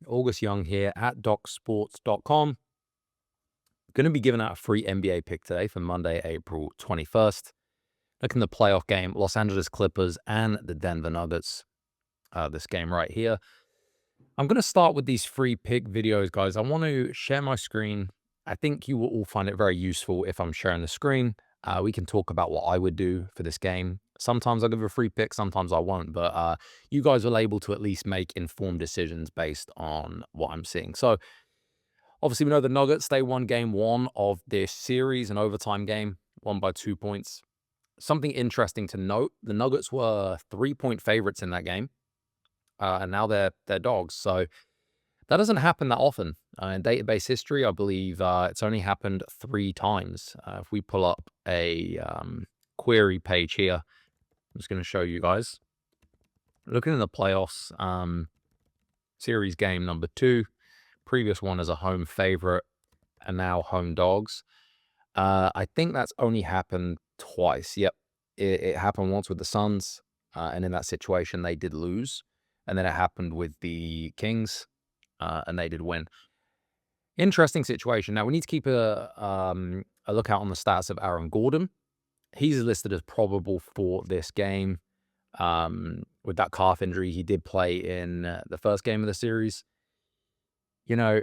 August Young here at DocSports.com. Going to be giving out a free NBA pick today for Monday, April 21st. Looking at the playoff game, Los Angeles Clippers and the Denver Nuggets. This game right here. I'm going to start with these free pick videos, guys. I want to share my screen. I think you will all find it very useful if I'm sharing the screen. We can talk about what I would do for this game. Sometimes I'll give a free pick, sometimes I won't. But you guys are able to at least make informed decisions based on what I'm seeing. So obviously, we know the Nuggets, they won game one of this series, an overtime game, won by 2 points. Something interesting to note, the Nuggets were 3-point favorites in that game, and now they're dogs. So that doesn't happen that often. In database history, I believe it's only happened 3 times. If we pull up a query page here, I'm just going to show you guys. Looking in the playoffs, series game number 2, previous one as a home favorite, and now home dogs. I think that's only happened twice. Yep, it happened once with the Suns, and in that situation, they did lose. And then it happened with the Kings, and they did win. Interesting situation. Now, we need to keep a lookout on the stats of Aaron Gordon. He's listed as probable for this game. With that calf injury, he did play in the first game of the series. You know,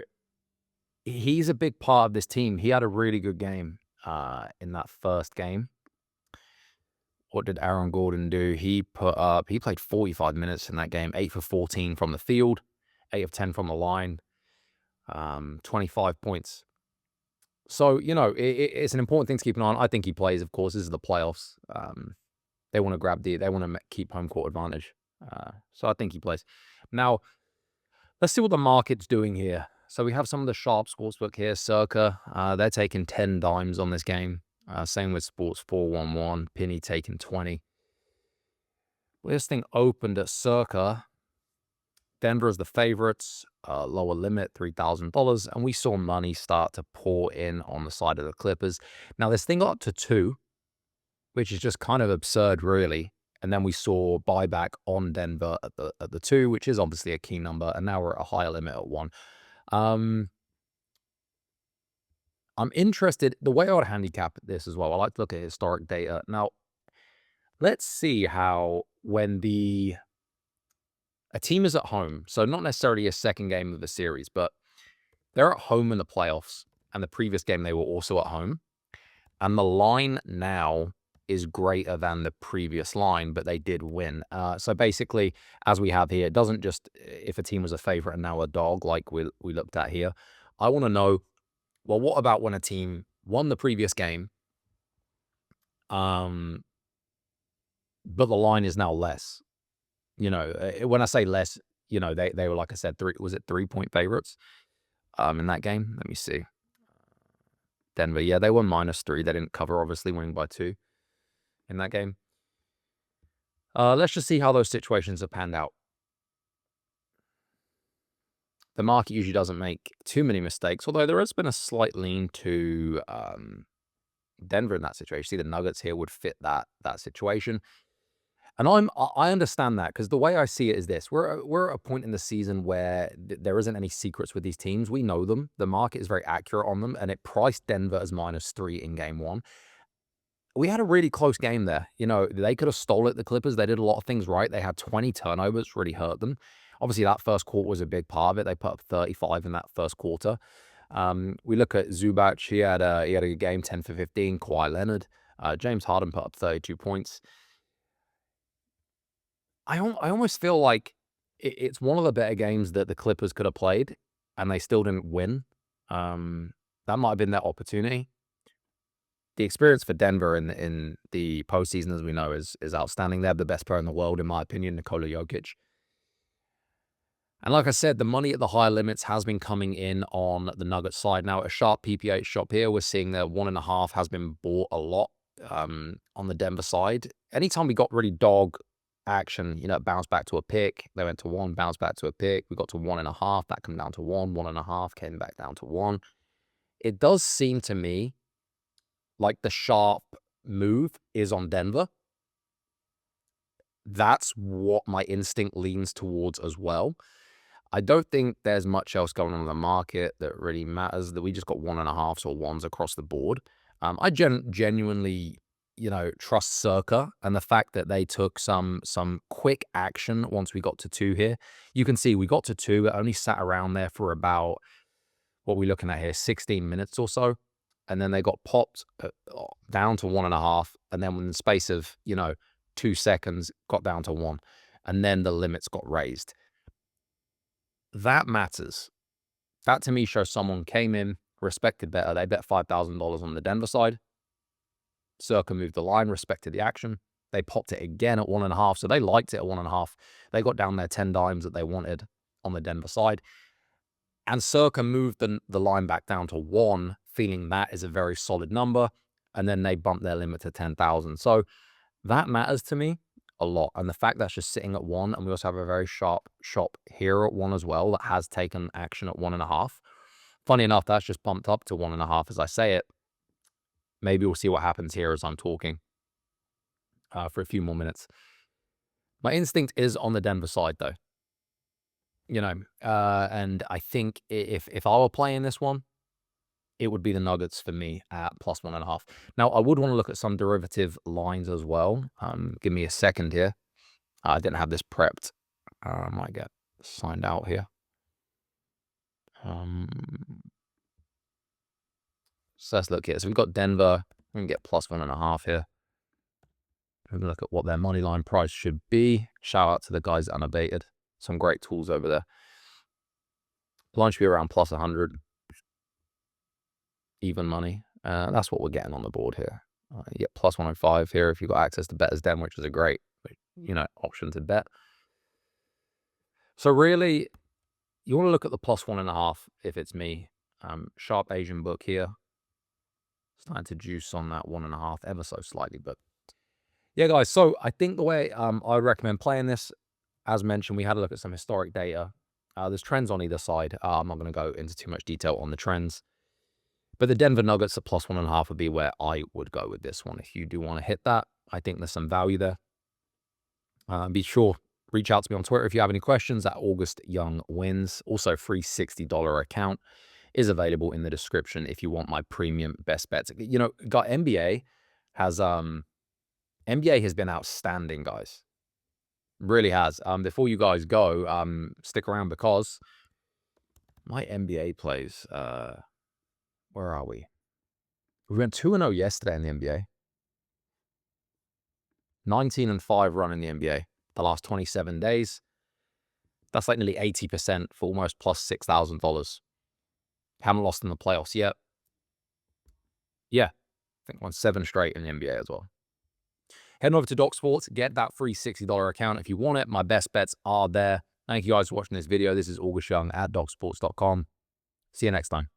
he's a big part of this team. He had a really good game in that first game. What did Aaron Gordon do? He played 45 minutes in that game, 8 for 14 from the field, 8 of 10 from the line, 25 points. So, it's an important thing to keep an eye on. I think he plays, of course. This is the playoffs. They want to keep home court advantage. So I think he plays. Now, let's see what the market's doing here. So we have some of the sharp sportsbook here. Circa, they're taking 10 dimes on this game. Same with Sports 411. Penny taking 20. Well, this thing opened at Circa. Denver is the favorites. Lower limit, $3,000. And we saw money start to pour in on the side of the Clippers. Now, this thing got up to 2, which is just kind of absurd, really. And then we saw buyback on Denver at the 2, which is obviously a key number. And now we're at a higher limit at 1. I'm interested, the way I would handicap this as well, I like to look at historic data. Now, let's see how when a team is at home, so not necessarily a second game of the series, but they're at home in the playoffs, and the previous game they were also at home, and the line now is greater than the previous line, but they did win. So basically, as we have here, it doesn't just if a team was a favorite and now a dog like we looked at here. I want to know, well, what about when a team won the previous game, but the line is now less? When I say less, they were, like I said, 3-point favorites in that game? Let me see. Denver, yeah, they won -3. They didn't cover, obviously, winning by 2 in that game. Let's just see how those situations have panned out. The market usually doesn't make too many mistakes, although there has been a slight lean to Denver in that situation. See, the Nuggets here would fit that situation. And I understand that, because the way I see it is this: we're at a point in the season where there isn't any secrets with these teams. We know them. The market is very accurate on them, and it priced Denver as -3 in game 1. We had a really close game there. They could have stole it, the Clippers. They did a lot of things right. They had 20 turnovers, really hurt them. Obviously, that first quarter was a big part of it. They put up 35 in that first quarter. We look at Zubac. He had a good game, 10 for 15. Kawhi Leonard. James Harden put up 32 points. I almost feel like it's one of the better games that the Clippers could have played, and they still didn't win. That might have been their opportunity. The experience for Denver in the postseason, as we know, is outstanding. They have the best player in the world, in my opinion, Nikola Jokic. And like I said, the money at the higher limits has been coming in on the Nuggets side. Now, a sharp PPH shop here, we're seeing that 1.5 has been bought a lot on the Denver side. Anytime we got really dog action, it bounced back to a pick. They went to 1, bounced back to a pick. We got to 1.5. That came down to 1. 1.5 came back down to 1. It does seem to me like the sharp move is on Denver. That's what my instinct leans towards as well. I don't think there's much else going on in the market that really matters. That we just got 1.5s or ones across the board. I genuinely, trust Circa, and the fact that they took some quick action once we got to 2 here. You can see we got to 2, it only sat around there for about, what we're looking at here, 16 minutes or so, and then they got popped down to 1.5, and then in the space of 2 seconds got down to 1, and then the limits got raised. That matters. That to me shows someone came in, respected better. They bet $5,000 on the Denver side. Circa moved the line, respected the action. They popped it again at 1.5, so they liked it at 1.5. They got down their 10 dimes that they wanted on the Denver side. And Circa moved the line back down to 1, feeling that is a very solid number. And then they bumped their limit to 10,000. So that matters to me a lot. And the fact that's just sitting at 1, and we also have a very sharp shop here at 1 as well that has taken action at 1.5. Funny enough, that's just bumped up to 1.5 as I say it. Maybe we'll see what happens here as I'm talking for a few more minutes. My instinct is on the Denver side, though. And I think if I were playing this one, it would be the Nuggets for me at plus 1.5. Now, I would want to look at some derivative lines as well. Give me a second here. I didn't have this prepped. I might get signed out here. So let's look here. So we've got Denver. We can get plus 1.5 here. We can look at what their money line price should be. Shout out to the guys at Unabated. Some great tools over there. Line should be around plus 100. Even money. That's what we're getting on the board here. You get plus 105 here if you've got access to BettersDem, which is a great, option to bet. So really, you want to look at the plus 1.5 if it's me. Sharp Asian book here. Starting to juice on that 1.5 ever so slightly, but yeah, guys. So I think the way I would recommend playing this, as mentioned, we had a look at some historic data. There's trends on either side. I'm not going to go into too much detail on the trends. But the Denver Nuggets at plus 1.5 would be where I would go with this one. If you do want to hit that, I think there's some value there. Be sure, reach out to me on Twitter if you have any questions at August Young Wins. Also, free $60 account is available in the description if you want my premium best bets. Got NBA has been outstanding, guys. Really has. Before you guys go, stick around because my NBA plays. Where are we? We went 2-0 yesterday in the NBA. 19-5 run in the NBA the last 27 days. That's like nearly 80% for almost plus $6,000. Haven't lost in the playoffs yet. Yeah, I think won 7 straight in the NBA as well. Head over to Doc Sports, get that free $60 account if you want it. My best bets are there. Thank you guys for watching this video. This is August Young at DocSports.com. See you next time.